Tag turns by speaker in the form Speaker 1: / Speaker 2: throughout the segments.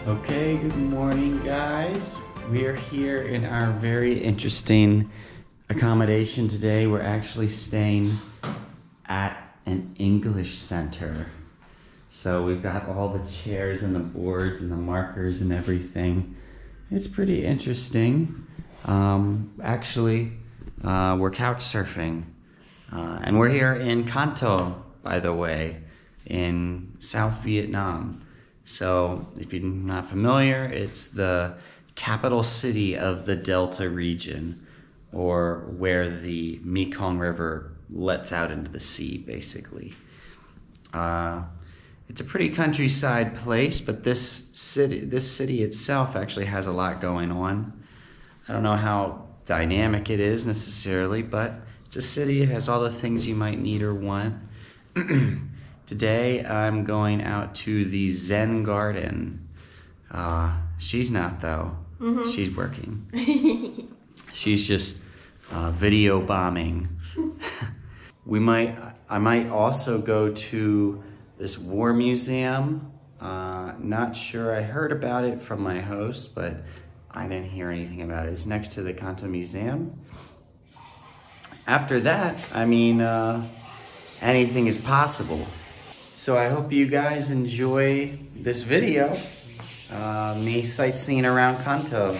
Speaker 1: Okay, good morning guys. We are here in our very interesting accommodation today. We're actually staying at an English center. So we've got all the chairs and the boards and the markers and everything. It's pretty interesting. Actually, we're couch surfing. And we're here in Can Tho, by the way, in South Vietnam. So if you're not familiar, it's the capital city of the Delta region, or where the Mekong River lets out into the sea, basically. It's a pretty countryside place, but this city itself actually has a lot going on. I don't know how dynamic it is necessarily, but it's a city. It has all the things you might need or want. Today I'm going out to the Zen Garden. She's not though. Mm-hmm. She's working. She's just video bombing. I might also go to this war museum. Not sure. I heard about it from my host, but I didn't hear anything about it. It's next to the Can Tho Museum. After that, I mean, anything is possible. So I hope you guys enjoy this video, me sightseeing around Can Tho.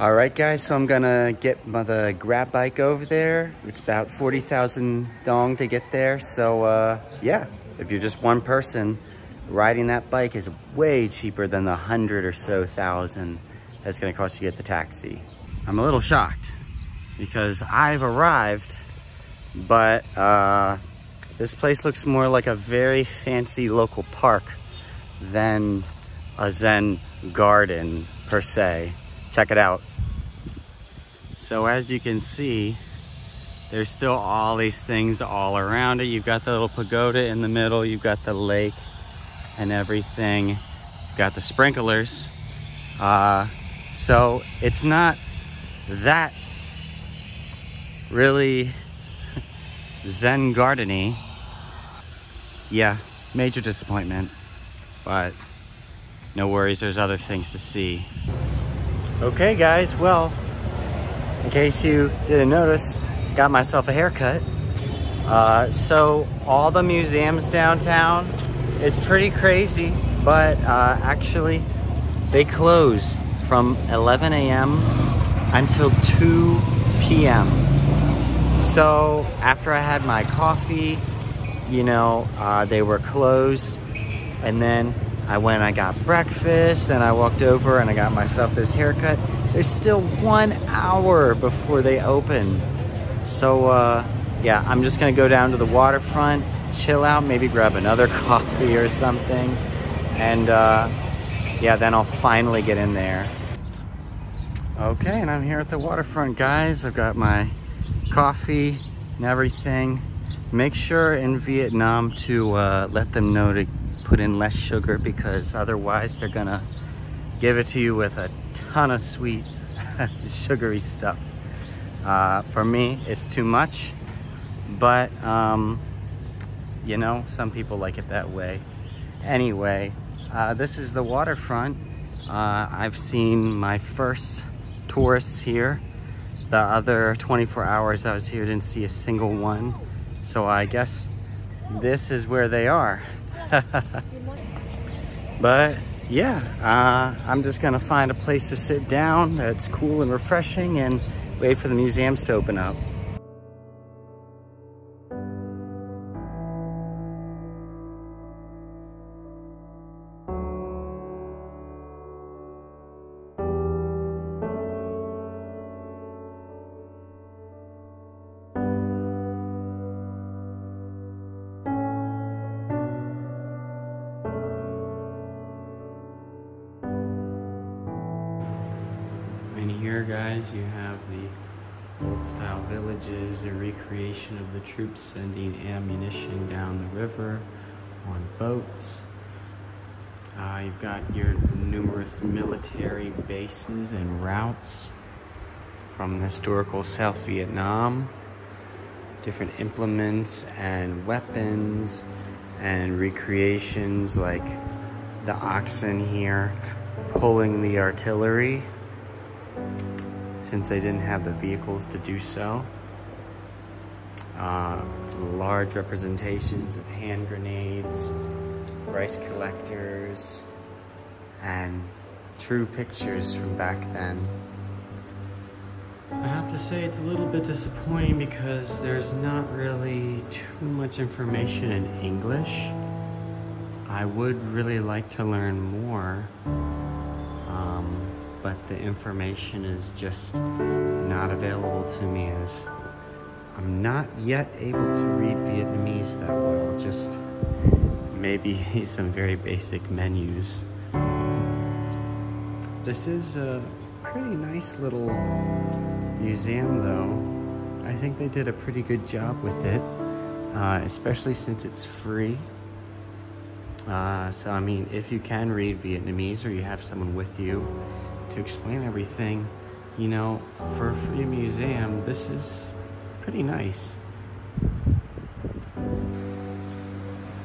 Speaker 1: All right guys, so I'm gonna get the grab bike over there. It's about 40,000 dong to get there. So yeah, if you're just one person, riding that bike is way cheaper than the 100 or so thousand that's gonna cost you to get the taxi. I'm a little shocked because I've arrived, but this place looks more like a very fancy local park than a Zen Garden per se. Check it out. So as you can see, there's still all these things all around it. You've got the little pagoda in the middle, you've got the lake and everything. You've got the sprinklers. So it's not that really Zen Garden-y. Yeah, major disappointment, but no worries, there's other things to see. Okay guys, well, in case you didn't notice, got myself a haircut. So all the museums downtown, it's pretty crazy, but actually they close from 11 a.m. until 2 p.m. So after I had my coffee, you know, they were closed, and then I went and I got breakfast, and I walked over and I got myself this haircut. There's still 1 hour before they open. So yeah, I'm just gonna go down to the waterfront, chill out, maybe grab another coffee or something, and yeah, then I'll finally get in there. Okay, and I'm here at the waterfront, guys. I've got my coffee and everything. Make sure in Vietnam to let them know to put in less sugar, because otherwise they're gonna give it to you with a ton of sweet sugary stuff. For me, it's too much, but you know, some people like it that way. Anyway, this is the waterfront. I've seen my first tourists here. The other 24 hours I was here, didn't see a single one. So I guess this is where they are. But yeah, I'm just gonna find a place to sit down that's cool and refreshing and wait for the museums to open up. Here, guys, you have the old style villages, a recreation of the troops sending ammunition down the river on boats. You've got your numerous military bases and routes from historical South Vietnam, different implements and weapons and recreations like the oxen here pulling the artillery since they didn't have the vehicles to do so. Large representations of hand grenades, rice collectors, and true pictures from back then. I have to say it's a little bit disappointing because there's not really too much information in English. I would really like to learn more, but the information is just not available to me as I'm not yet able to read Vietnamese that well, just maybe some very basic menus. This is a pretty nice little museum though. I think they did a pretty good job with it, especially since it's free. So I mean, if you can read Vietnamese or you have someone with you to explain everything, you know, for a free museum, this is pretty nice.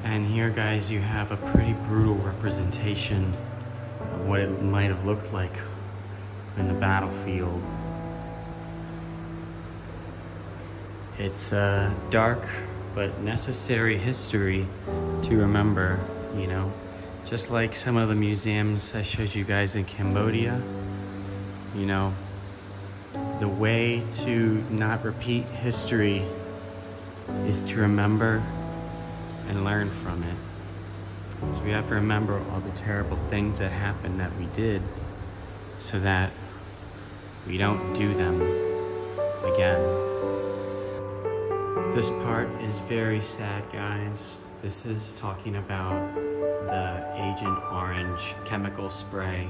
Speaker 1: And here, guys, you have a pretty brutal representation of what it might have looked like in the battlefield. It's a dark but necessary history to remember, you know, just like some of the museums I showed you guys in Cambodia. You know, the way to not repeat history is to remember and learn from it. So we have to remember all the terrible things that happened that we did so that we don't do them again. This part is very sad, guys. This is talking about the Agent Orange chemical spray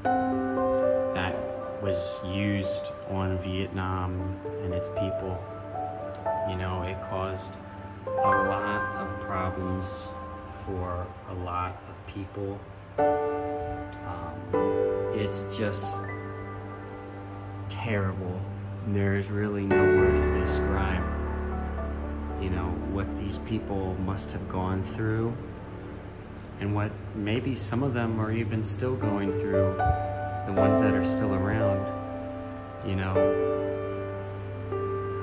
Speaker 1: that was used on Vietnam and its people. You know, it caused a lot of problems for a lot of people. It's just terrible. There's really no words to describe, you know, what these people must have gone through and what maybe some of them are even still going through, the ones that are still around. You know,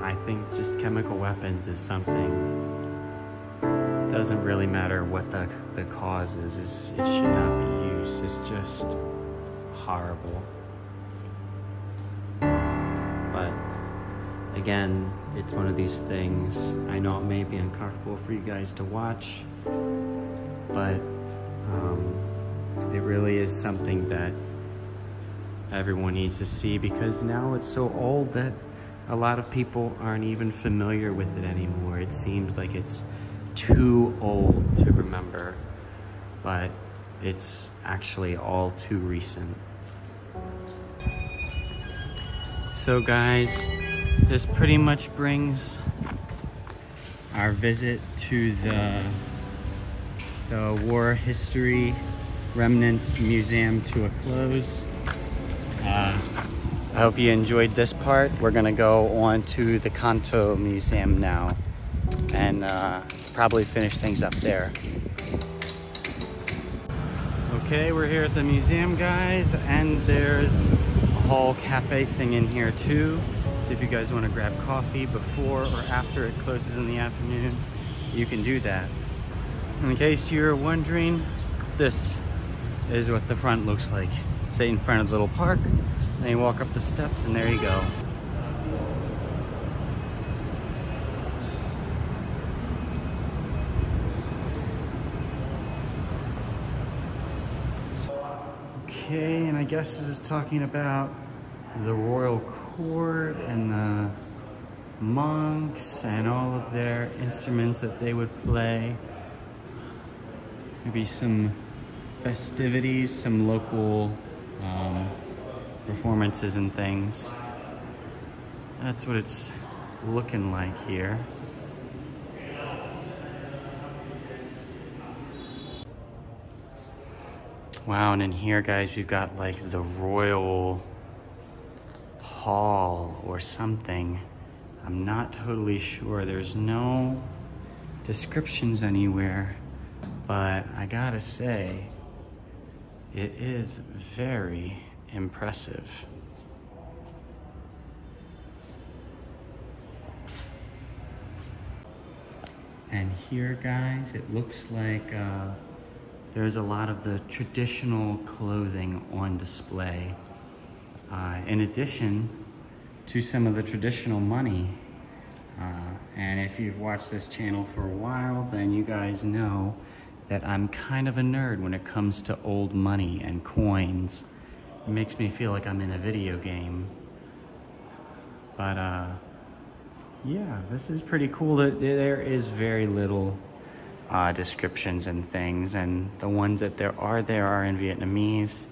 Speaker 1: I think just chemical weapons is something, it doesn't really matter what the cause is, it should not be used. It's just horrible. But again, it's one of these things, I know it may be uncomfortable for you guys to watch, but it really is something that everyone needs to see, because now it's so old that a lot of people aren't even familiar with it anymore. It seems like it's too old to remember, but it's actually all too recent. So guys, this pretty much brings our visit to the War History Remnants Museum to a close. I hope you enjoyed this part. We're gonna go on to the Can Tho Museum now and probably finish things up there. Okay, we're here at the museum, guys, and there's a whole cafe thing in here too. So if you guys want to grab coffee before or after it closes in the afternoon, you can do that. In case you're wondering, this is what the front looks like. Say in front of the little park, then you walk up the steps and there you go. Okay, and I guess this is talking about the royal court and the monks and all of their instruments that they would play. Maybe some festivities, some local performances and things. That's what it's looking like here. Wow, and in here, guys, we've got like the royal hall or something. I'm not totally sure. There's no descriptions anywhere, but I gotta say, it is very impressive. And here, guys, it looks like there's a lot of the traditional clothing on display. In addition to some of the traditional money. And if you've watched this channel for a while, then you guys know that I'm kind of a nerd when it comes to old money and coins. It makes me feel like I'm in a video game. But yeah, this is pretty cool. There is very little descriptions and things, and the ones that there are in Vietnamese.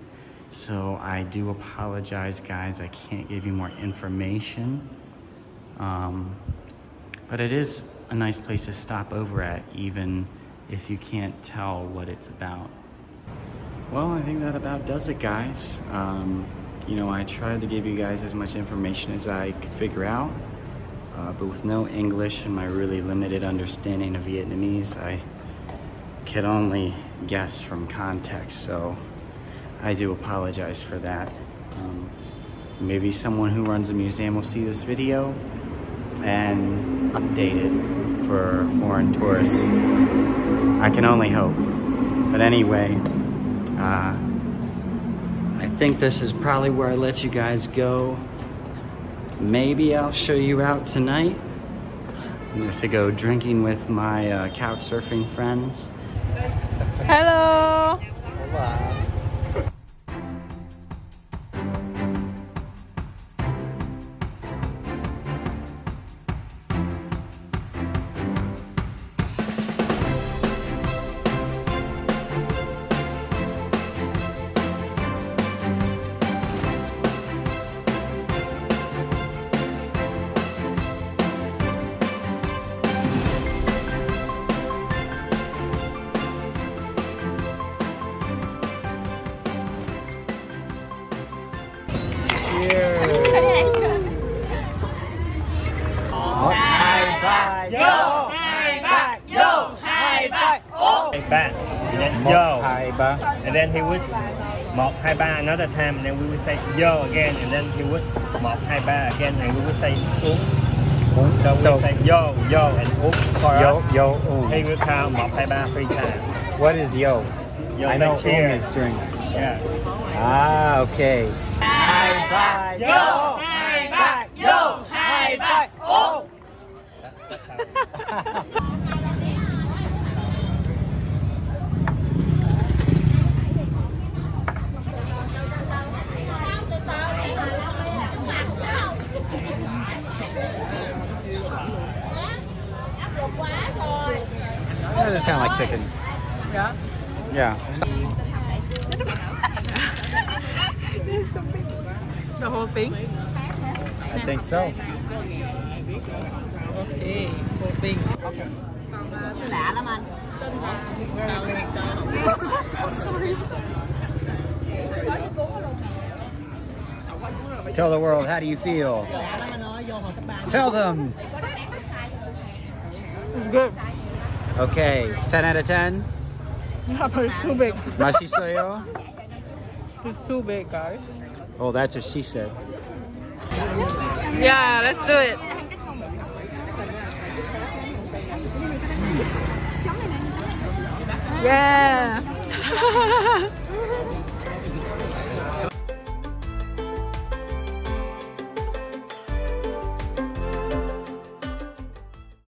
Speaker 1: So I do apologize, guys. I can't give you more information. But it is a nice place to stop over at, even if you can't tell what it's about. Well, I think that about does it, guys. You know, I tried to give you guys as much information as I could figure out, but with no English and my really limited understanding of Vietnamese, I could only guess from context, so I do apologize for that. Maybe someone who runs a museum will see this video and update it for foreign tourists. I can only hope. But anyway, I think this is probably where I let you guys go. Maybe I'll show you out tonight. I'm going to go drinking with my Couchsurfing friends.
Speaker 2: Hello.
Speaker 1: Hola.
Speaker 3: Mot Hai Ba YOOOOOO. And then yo.
Speaker 1: Hai Ba.
Speaker 3: And then he would Mot Hai Ba another time, and then we would say yo again, and then he would Mot Hai Ba again, and we would say So we say yo, yo, and oop for
Speaker 1: Yo,
Speaker 3: us.
Speaker 1: yo,
Speaker 3: He will count Mot Hai Ba 3 times.
Speaker 1: What is yo?
Speaker 3: Yo,
Speaker 1: I know
Speaker 3: cheers.
Speaker 1: is drink.
Speaker 3: Yeah.
Speaker 1: Ah, okay.
Speaker 3: Hai Ba Yo. Hai Ba Yo. Hai Ba Oh.
Speaker 1: Yeah, it's kind of like chicken.
Speaker 2: Yeah.
Speaker 1: Yeah.
Speaker 2: The whole thing?
Speaker 1: I think so.
Speaker 2: Okay, whole thing. Lạ lắm anh. Sorry.
Speaker 1: Tell the world, how do you feel? Tell them.
Speaker 2: It's good.
Speaker 1: Okay, 10 out of 10.
Speaker 2: Yeah, but it's too big.
Speaker 1: Mashisoyo.
Speaker 2: It's too big, guys.
Speaker 1: Oh, that's what she said.
Speaker 2: Yeah, let's do it. Yeah.